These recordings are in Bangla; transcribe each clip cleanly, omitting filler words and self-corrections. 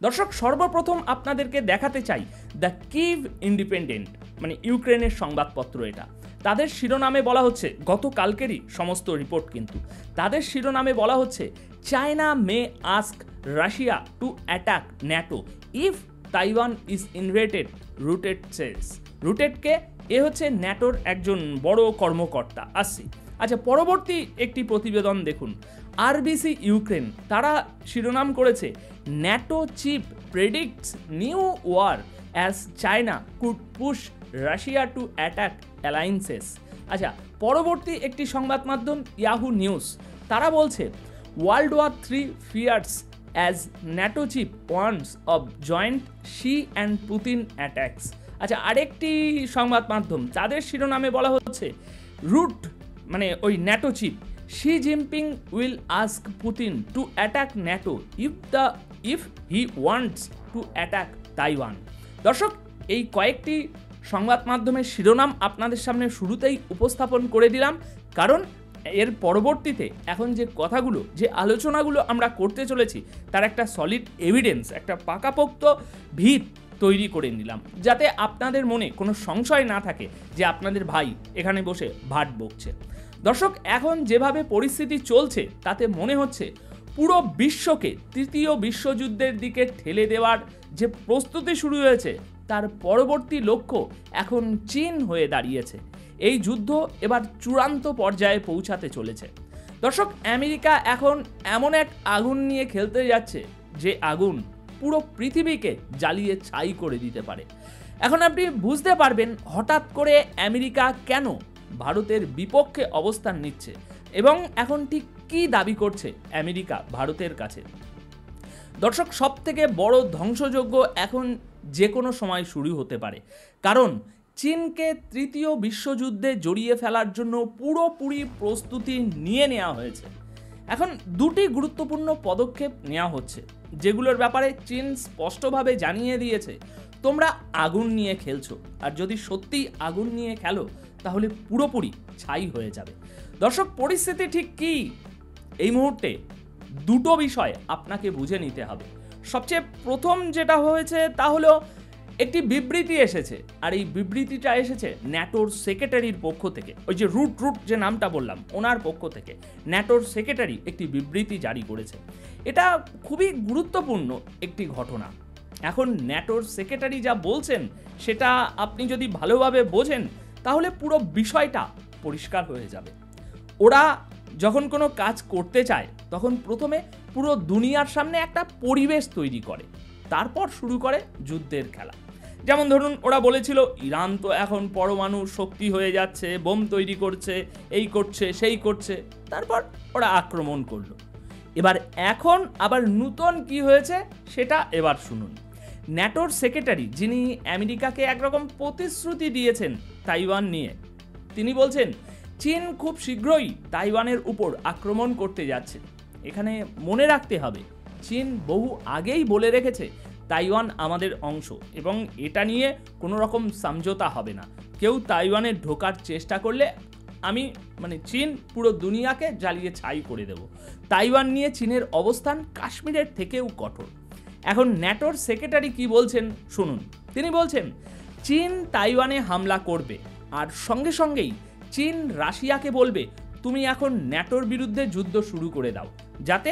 দর্শক সর্বপ্রথম আপনাদেরকে দেখাতে চাই দ্য কিভ ইন্ডিপেন্ডেন্ট মানে ইউক্রেনের সংবাদপত্র। এটা তাদের শিরোনামে বলা হচ্ছে, গতকালকেরই সমস্ত রিপোর্ট কিন্তু তাদের শিরোনামে বলা হচ্ছে, China may ask Russia to attack NATO if Taiwan is invaded, Rutte says. রুটেডকে এ হচ্ছে ন্যাটোর একজন বড় কর্মকর্তা। আসছি আচ্ছা, পরবর্তী একটি প্রতিবেদন দেখুন। আরবিসি ইউক্রেন তারা শিরোনাম করেছে, NATO chief predicts new war as China could push Russia to attack alliances. আচ্ছা, পরবর্তী একটি সংবাদ মাধ্যম ইয়াহু নিউজ তারা বলছে, world war 3 fears as NATO chief warns of joint Xi and Putin attacks. আচ্ছা, আরেকটি সংবাদ মাধ্যম তাদের শিরোনামে বলা হচ্ছে, রুট মানে ওই NATO chief Xi Jinping will ask Putin to attack NATO if he wants to attack Taiwan. দর্শক, এই কয়েকটি সংবাদ মাধ্যমের শিরোনাম আপনাদের সামনে শুরুতেই উপস্থাপন করে দিলাম, কারণ এর পরবর্তীতে এখন যে কথাগুলো, যে আলোচনাগুলো আমরা করতে চলেছি তার একটা সলিড এভিডেন্স, একটা পাকাপোক্ত ভিত তৈরি করে নিলাম, যাতে আপনাদের মনে কোনো সংশয় না থাকে যে আপনাদের ভাই এখানে বসে ভাট বকছে। দর্শক, এখন যেভাবে পরিস্থিতি চলছে তাতে মনে হচ্ছে পুরো বিশ্বকে তৃতীয় বিশ্বযুদ্ধের দিকে ঠেলে দেওয়ার যে প্রস্তুতি শুরু হয়েছে তার পরবর্তী লক্ষ্য এখন চীন হয়ে দাঁড়িয়েছে। এই যুদ্ধ এবার চূড়ান্ত পর্যায়ে পৌঁছাতে চলেছে। দর্শক, আমেরিকা এখন এমন এক আগুন নিয়ে খেলতে যাচ্ছে যে আগুন পুরো পৃথিবীকে জ্বালিয়ে ছাই করে দিতে পারে। এখন আপনি বুঝতে পারবেন হঠাৎ করে আমেরিকা কেন ভারতের বিপক্ষে অবস্থান নিচ্ছে এবং এখন ঠিক কী দাবি করছে আমেরিকা ভারতের কাছে। দর্শক, সব থেকে বড় ধ্বংসযজ্ঞ এখন যে কোনো সময় শুরু হতে পারে, কারণ চীনকে তৃতীয় বিশ্বযুদ্ধে জড়িয়ে ফেলার জন্য পুরোপুরি প্রস্তুতি নিয়ে নেওয়া হয়েছে। এখন দুটি গুরুত্বপূর্ণ পদক্ষেপ নেওয়া হচ্ছে, যেগুলোর ব্যাপারে চীন স্পষ্টভাবে জানিয়ে দিয়েছে, তোমরা আগুন নিয়ে খেলছো, আর যদি সত্যিই আগুন নিয়ে খেলো তাহলে পুরোপুরি ছাই হয়ে যাবে। দর্শক, পরিস্থিতি ঠিক কী এই মুহূর্তে দুটো বিষয় আপনাকে বুঝে নিতে হবে। সবচেয়ে প্রথম যেটা হয়েছে তা হলো একটি বিবৃতি এসেছে, আর এই বিবৃতিটা এসেছে ন্যাটোর সেক্রেটারির পক্ষ থেকে। ওই যে রুট যে নামটা বললাম ওনার পক্ষ থেকে ন্যাটোর সেক্রেটারি একটি বিবৃতি জারি করেছে। এটা খুবই গুরুত্বপূর্ণ একটি ঘটনা। এখন ন্যাটোর সেক্রেটারি যা বলছেন সেটা আপনি যদি ভালোভাবে বোঝেন তাহলে পুরো বিষয়টা পরিষ্কার হয়ে যাবে। ওরা যখন কোনো কাজ করতে চায় তখন প্রথমে পুরো দুনিয়ার সামনে একটা পরিবেশ তৈরি করে, তারপর শুরু করে যুদ্ধের খেলা। যেমন ধরুন, ওরা বলেছিল ইরান তো এখন পরমাণু শক্তি হয়ে যাচ্ছে, বোম তৈরি করছে, এই করছে সেই করছে, তারপর ওরা আক্রমণ করলো। এবার এখন আবার নূতন কি হয়েছে সেটা এবার শুনুন। ন্যাটোর সেক্রেটারি, যিনি আমেরিকাকে একরকম প্রতিশ্রুতি দিয়েছেন তাইওয়ান নিয়ে, তিনি বলছেন চীন খুব শীঘ্রই তাইওয়ানের উপর আক্রমণ করতে যাচ্ছে। এখানে মনে রাখতে হবে, চীন বহু আগেই বলে রেখেছে তাইওয়ান আমাদের অংশ এবং এটা নিয়ে কোনো রকম সমঝোতা হবে না। কেউ তাইওয়ানে ঢোকার চেষ্টা করলে চীন পুরো দুনিয়াকে জ্বালিয়ে ছাই করে দেব। তাইওয়ান নিয়ে চীনের অবস্থান কাশ্মীরের থেকেও কঠোর। এখন ন্যাটোর সেক্রেটারি কি বলছেন শুনুন। তিনি বলছেন, চীন তাইওয়ানে হামলা করবে আর সঙ্গে সঙ্গেই চীন রাশিয়াকে বলবে, তুমি এখন ন্যাটোর বিরুদ্ধে যুদ্ধ শুরু করে দাও, যাতে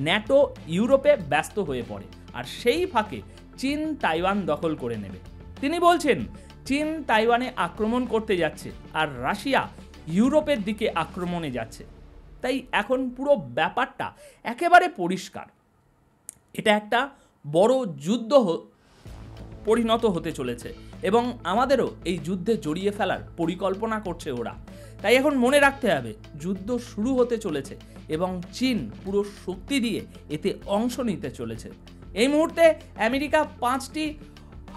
ন্যাটো ইউরোপে ব্যস্ত হয়ে পড়ে, আর সেই ফাঁকে চীন তাইওয়ান দখল করে নেবে। তিনি বলছেন চীন তাইওয়ানে আক্রমণ করতে যাচ্ছে আর রাশিয়া ইউরোপের দিকে আক্রমণে যাচ্ছে। তাই এখন পুরো ব্যাপারটা একেবারে পরিষ্কার, এটা একটা বড় যুদ্ধ পরিণত হতে চলেছে এবং আমাদেরও এই যুদ্ধে জড়িয়ে ফেলার পরিকল্পনা করছে ওরা। তাই এখন মনে রাখতে হবে যুদ্ধ শুরু হতে চলেছে এবং চীন পুরো শক্তি দিয়ে এতে অংশ নিতে চলেছে। এই মুহূর্তে আমেরিকা 5টি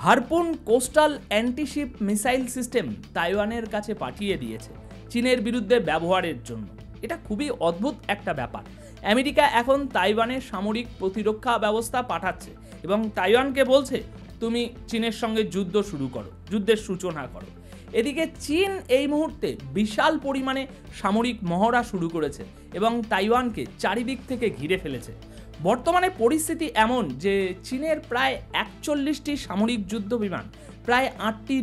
harpoon coastal antiship missile system তাইওয়ানের কাছে পাঠিয়ে দিয়েছে চীনের বিরুদ্ধে ব্যবহারের জন্য। এটা খুবই অদ্ভুত একটা ব্যাপার। আমেরিকা এখন তাইওয়ানে সামরিক প্রতিরক্ষা ব্যবস্থা পাঠাচ্ছে এবং তাইওয়ানকে বলছে, তুমি চীনের সঙ্গে যুদ্ধ শুরু করো, যুদ্ধের সূচনা করো। এদিকে চীন এই মুহূর্তে বিশাল পরিমাণে সামরিক মহড়া শুরু করেছে এবং তাইওয়ানকে চারিদিক থেকে ঘিরে ফেলেছে। বর্তমানে পরিস্থিতি এমন যে চীনের প্রায় 41টি সামরিক যুদ্ধ বিমান, প্রায় 8টি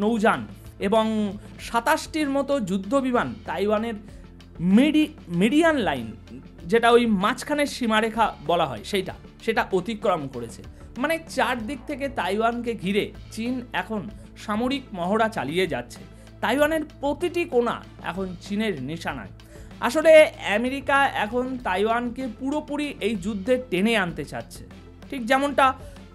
নৌযান এবং 27টির মতো যুদ্ধ বিমান তাইওয়ানের মিডিয়ান লাইন, যেটা ওই মাঝখানের সীমারেখা বলা হয় সেটা অতিক্রম করেছে। মানে চারদিক থেকে তাইওয়ানকে ঘিরে চীন এখন সামরিক মহড়া চালিয়ে যাচ্ছে। তাইওয়ানের প্রতিটি কোণা এখন চীনের নিশানায়। আসলে আমেরিকা এখন তাইওয়ানকে পুরোপুরি এই যুদ্ধে টেনে আনতে চাচ্ছে, ঠিক যেমনটা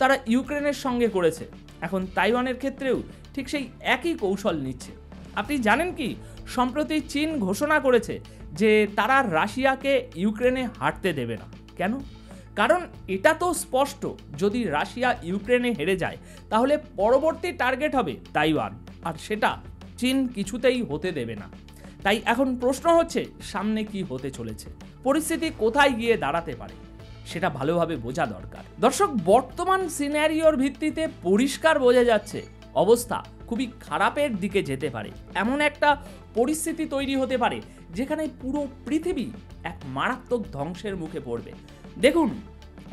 তারা ইউক্রেনের সঙ্গে করেছে। এখন তাইওয়ানের ক্ষেত্রেও ঠিক সেই একই কৌশল নিচ্ছে। আপনি জানেন কি, সম্প্রতি চীন ঘোষণা করেছে যে তারা রাশিয়াকে ইউক্রেনে হারতে দেবে না। কেন? কারণ এটা তো স্পষ্ট, যদি রাশিয়া ইউক্রেনে হেরে যায় তাহলে পরবর্তী টার্গেট হবে তাইওয়ান, আর সেটা চীন কিছুতেই হতে দেবে না। তাই এখন প্রশ্ন হচ্ছে, সামনে কি হতে চলেছে, পরিস্থিতি কোথায় গিয়ে দাঁড়াতে পারে, সেটা ভালোভাবে বোঝা দরকার। দর্শক, বর্তমান সিনারিওর ভিত্তিতে পরিষ্কার বোঝা যাচ্ছে অবস্থা খুবই খারাপের দিকে যেতে পারে। এমন একটা পরিস্থিতি তৈরি হতে পারে যেখানে পুরো পৃথিবী এক মারাত্মক ধ্বংসের মুখে পড়বে। দেখুন,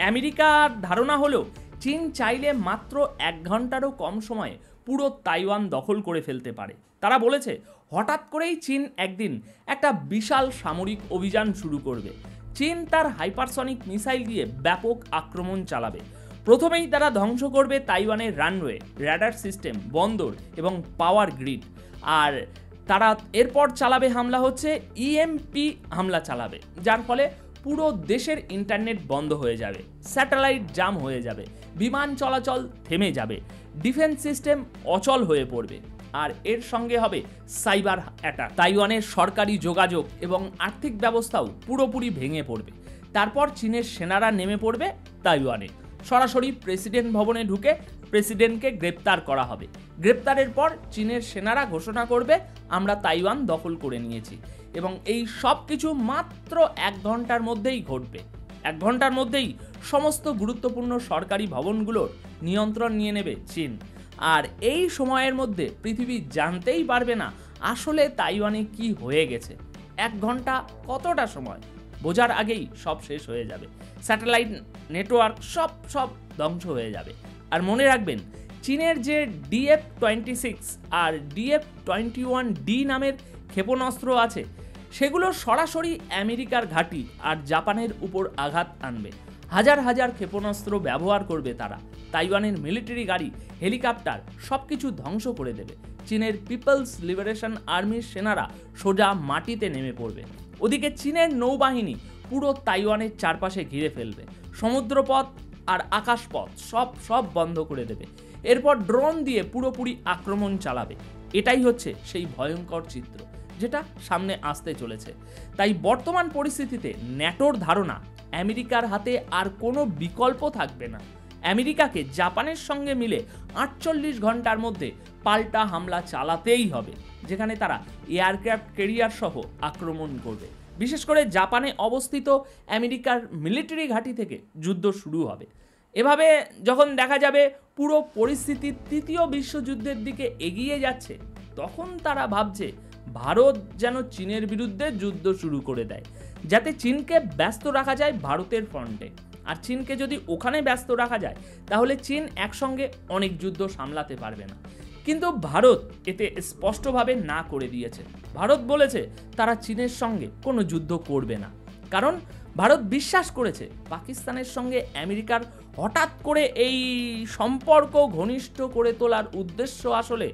আমেরিকার ধারণা হলো চীন চাইলে মাত্র 1 ঘন্টারও কম সময়ে পুরো তাইওয়ান দখল করে ফেলতে পারে। তারা বলেছে হঠাৎ করেই চীন একদিন একটা বিশাল সামরিক অভিযান শুরু করবে। চীন তার হাইপারসনিক মিসাইল দিয়ে ব্যাপক আক্রমণ চালাবে। প্রথমেই তারা ধ্বংস করবে তাইওয়ানের রানওয়ে, র্যাডার সিস্টেম, বন্দর এবং পাওয়ার গ্রিড। আর তারা এরপর চালাবে হামলা হচ্ছে ইএমপি হামলা চালাবে, যার ফলে পুরো দেশের ইন্টারনেট বন্ধ হয়ে যাবে, স্যাটেলাইট জাম হয়ে যাবে, বিমান চলাচল থেমে যাবে, ডিফেন্স সিস্টেম অচল হয়ে পড়বে। আর এর সঙ্গে হবে সাইবার অ্যাটাক। তাইওয়ানের সরকারি যোগাযোগ এবং আর্থিক ব্যবস্থাও পুরোপুরি ভেঙে পড়বে। তারপর চীনের সেনারা নেমে পড়বে তাইওয়ানে, সরাসরি প্রেসিডেন্ট ভবনে ঢুকে প্রেসিডেন্টকে গ্রেপ্তার করা হবে। গ্রেপ্তারের পর চীনের সেনারা ঘোষণা করবে আমরা তাইওয়ান দখল করে নিয়েছি, এবং এই সব কিছু মাত্র 1 ঘন্টার মধ্যেই ঘটবে। 1 ঘন্টার মধ্যেই সমস্ত গুরুত্বপূর্ণ সরকারি ভবনগুলোর নিয়ন্ত্রণ নিয়ে নেবে চীন। আর এই সময়ের মধ্যে পৃথিবী জানতেই পারবে না আসলে তাইওয়ানে কি হয়ে গেছে। 1 ঘন্টা কতটা সময়, বোঝার আগেই সব শেষ হয়ে যাবে। স্যাটেলাইট নেটওয়ার্ক সব ধ্বংস হয়ে যাবে। আর মনে রাখবেন, চীনের যে DF-26 আর DF-21D নামের ক্ষেপণাস্ত্র আছে, সেগুলো সরাসরি আমেরিকার ঘাঁটি আর জাপানের উপর আঘাত আনবে। হাজার হাজার ক্ষেপণাস্ত্র ব্যবহার করবে তারা। তাইওয়ানের মিলিটারি গাড়ি, হেলিকপ্টার সবকিছু ধ্বংস করে দেবে। চীনের পিপলস লিবারেশন আর্মির সেনারা সোজা মাটিতে নেমে পড়বে। ওদিকে চীনের নৌবাহিনী পুরো তাইওয়ানের চারপাশে ঘিরে ফেলবে। সমুদ্রপথ আর আকাশপথ সব বন্ধ করে দেবে। এরপর ড্রোন দিয়ে পুরোপুরি আক্রমণ চালাবে। এটাই হচ্ছে সেই ভয়ঙ্কর চিত্র যেটা সামনে আসতে চলেছে। তাই বর্তমান পরিস্থিতিতে ন্যাটোর ধারণা, আমেরিকার হাতে আর কোনো বিকল্প থাকবে না। আমেরিকাকে জাপানের সঙ্গে মিলে 48 ঘন্টার মধ্যে পাল্টা হামলা চালাতেই হবে, যেখানে তারা এয়ারক্রাফট ক্যারিয়ার সহ আক্রমণ করবে। বিশেষ করে জাপানে অবস্থিত আমেরিকার মিলিটারি ঘাঁটি থেকে যুদ্ধ শুরু হবে। এভাবে যখন দেখা যাবে পুরো পরিস্থিতি ৩য় বিশ্বযুদ্ধের দিকে এগিয়ে যাচ্ছে, তখন তারা ভাবছে ভারত যেন চীনের বিরুদ্ধে যুদ্ধ শুরু করে দেয়, যাতে চীনকে ব্যস্ত রাখা যায় ভারতের ফ্রন্টে। আর চীনকে যদি ওখানে ব্যস্ত রাখা যায় তাহলে চীন একসঙ্গে অনেক যুদ্ধ সামলাতে পারবে না। কিন্তু ভারত এতে স্পষ্টভাবে না করে দিয়েছে। ভারত বলেছে তারা চীনের সঙ্গে কোনো যুদ্ধ করবে না, কারণ ভারত বিশ্বাস করেছে পাকিস্তানের সঙ্গে আমেরিকার হঠাৎ করে এই সম্পর্ক ঘনিষ্ঠ করে তোলার উদ্দেশ্য আসলে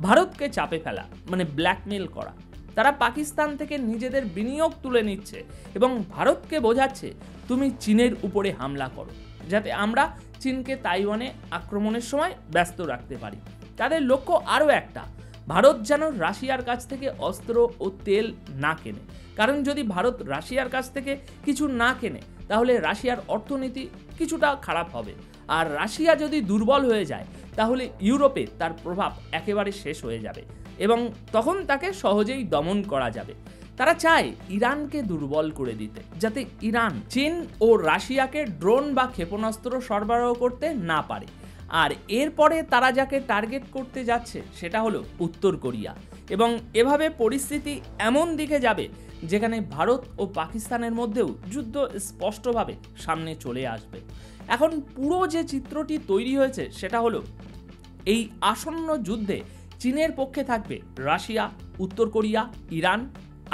ভারতকে চাপে ফেলা, মানে ব্ল্যাকমেল করা। তারা পাকিস্তান থেকে নিজেদের বিনিয়োগ তুলে নিচ্ছে এবং ভারতকে বোঝাচ্ছে তুমি চীনের উপরে হামলা করো, যাতে আমরা চীনকে তাইওয়ানে আক্রমণের সময় ব্যস্ত রাখতে পারি। তাদের লক্ষ্য আরও একটা, ভারত যেন রাশিয়ার কাছ থেকে অস্ত্র ও তেল না কেনে। কারণ যদি ভারত রাশিয়ার কাছ থেকে কিছু না কেনে তাহলে রাশিয়ার অর্থনীতি কিছুটা খারাপ হবে। আর রাশিয়া যদি দুর্বল হয়ে যায় তাহলে ইউরোপে তার প্রভাব একেবারে শেষ হয়ে যাবে এবং তখন তাকে সহজেই দমন করা যাবে। তারা চায় ইরানকে দুর্বল করে দিতে, যাতে ইরান চীন ও রাশিয়াকে ড্রোন বা ক্ষেপণাস্ত্র সরবরাহ করতে না পারে। আর এরপরে তারা যাকে টার্গেট করতে যাচ্ছে সেটা হলো উত্তর কোরিয়া। এবং এভাবে পরিস্থিতি এমন দিকে যাবে যেখানে ভারত ও পাকিস্তানের মধ্যেও যুদ্ধ স্পষ্টভাবে সামনে চলে আসবে। এখন পুরো যে চিত্রটি তৈরি হয়েছে সেটা হলো এই আসন্ন যুদ্ধে চীনের পক্ষে থাকবে রাশিয়া, উত্তর কোরিয়া, ইরান,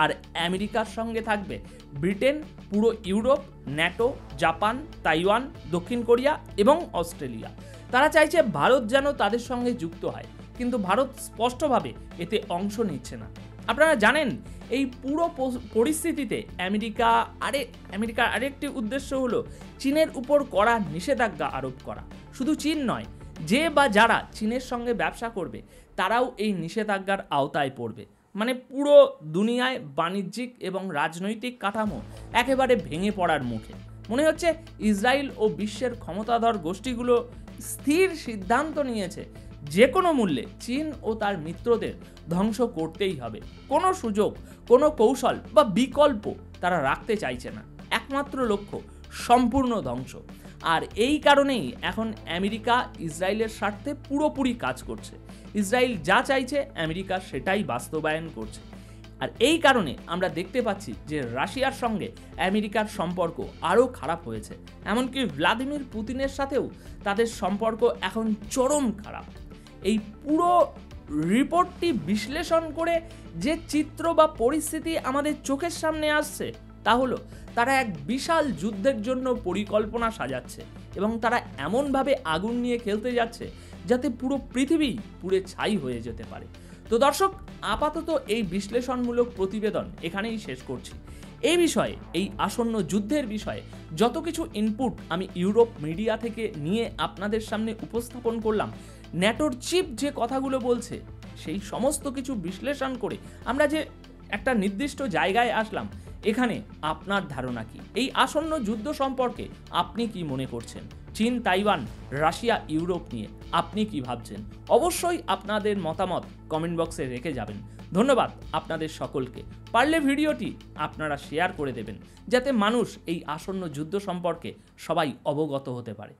আর আমেরিকার সঙ্গে থাকবে ব্রিটেন, পুরো ইউরোপ, ন্যাটো, জাপান, তাইওয়ান, দক্ষিণ কোরিয়া এবং অস্ট্রেলিয়া। তারা চাইছে ভারত যেন তাদের সঙ্গে যুক্ত হয়, কিন্তু ভারত স্পষ্টভাবে এতে অংশ নিচ্ছে না। আপনারা জানেন এই পুরো পরিস্থিতিতে আমেরিকার আরেকটি উদ্দেশ্য হলো চীনের উপর কড়া নিষেধাজ্ঞা আরোপ করা। শুধু চীন নয়, যে বা যারা চীনের সঙ্গে ব্যবসা করবে তারাও এই নিষেধাজ্ঞার আওতায় পড়বে। মানে পুরো দুনিয়ায় বাণিজ্যিক এবং রাজনৈতিক কাঠামো একেবারে ভেঙে পড়ার মুখে। মনে হচ্ছে ইসরায়েল ও বিশ্বের ক্ষমতাধর গোষ্ঠীগুলো স্থির সিদ্ধান্ত নিয়েছে যে কোনো মূল্যে চীন ও তার মিত্রদের ধ্বংস করতেই হবে। কোনো সুযোগ, কোনো কৌশল বা বিকল্প তারা রাখতে চাইছে না। একমাত্র লক্ষ্য সম্পূর্ণ ধ্বংস। আর এই কারণেই এখন আমেরিকা ইসরায়েলের স্বার্থে পুরোপুরি কাজ করছে। ইসরায়েল যা চাইছে আমেরিকা সেটাই বাস্তবায়ন করছে। আর এই কারণে আমরা দেখতে পাচ্ছি যে রাশিয়ার সঙ্গে আমেরিকার সম্পর্ক আরও খারাপ হয়েছে। এমনকি ভ্লাদিমির পুতিনের সাথেও তাদের সম্পর্ক এখন চরম খারাপ। এই পুরো রিপোর্টটি বিশ্লেষণ করে যে চিত্র বা পরিস্থিতি আমাদের চোখের সামনে আসছে তা হলো তারা এক বিশাল যুদ্ধের জন্য পরিকল্পনা সাজাচ্ছে এবং তারা এমনভাবে আগুন নিয়ে খেলতে যাচ্ছে যাতে পুরো পৃথিবী পুড়ে ছাই হয়ে যেতে পারে। তো দর্শক, আপাতত এই বিশ্লেষণমূলক প্রতিবেদন এখানেই শেষ করছি। এই বিষয়ে, এই আসন্ন যুদ্ধের বিষয়ে যত কিছু ইনপুট আমি ইউরোপ মিডিয়া থেকে নিয়ে আপনাদের সামনে উপস্থাপন করলাম, ন্যাটোর চিফ যে কথাগুলো বলছে সেই সমস্ত কিছু বিশ্লেষণ করে আমরা যে একটা নির্দিষ্ট জায়গায় আসলাম, এখানে আপনার ধারণা কি? এই আসন্ন যুদ্ধ সম্পর্কে আপনি কি মনে করছেন? চীন, তাইওয়ান, রাশিয়া, ইউরোপ নিয়ে আপনি কি ভাবছেন? অবশ্যই আপনাদের মতামত কমেন্ট বক্সে রেখে যাবেন। ধন্যবাদ আপনাদের সকলকে। পারলে ভিডিওটি আপনারা শেয়ার করে দেবেন যাতে মানুষ এই আসন্ন যুদ্ধ সম্পর্কে সবাই অবগত হতে পারে।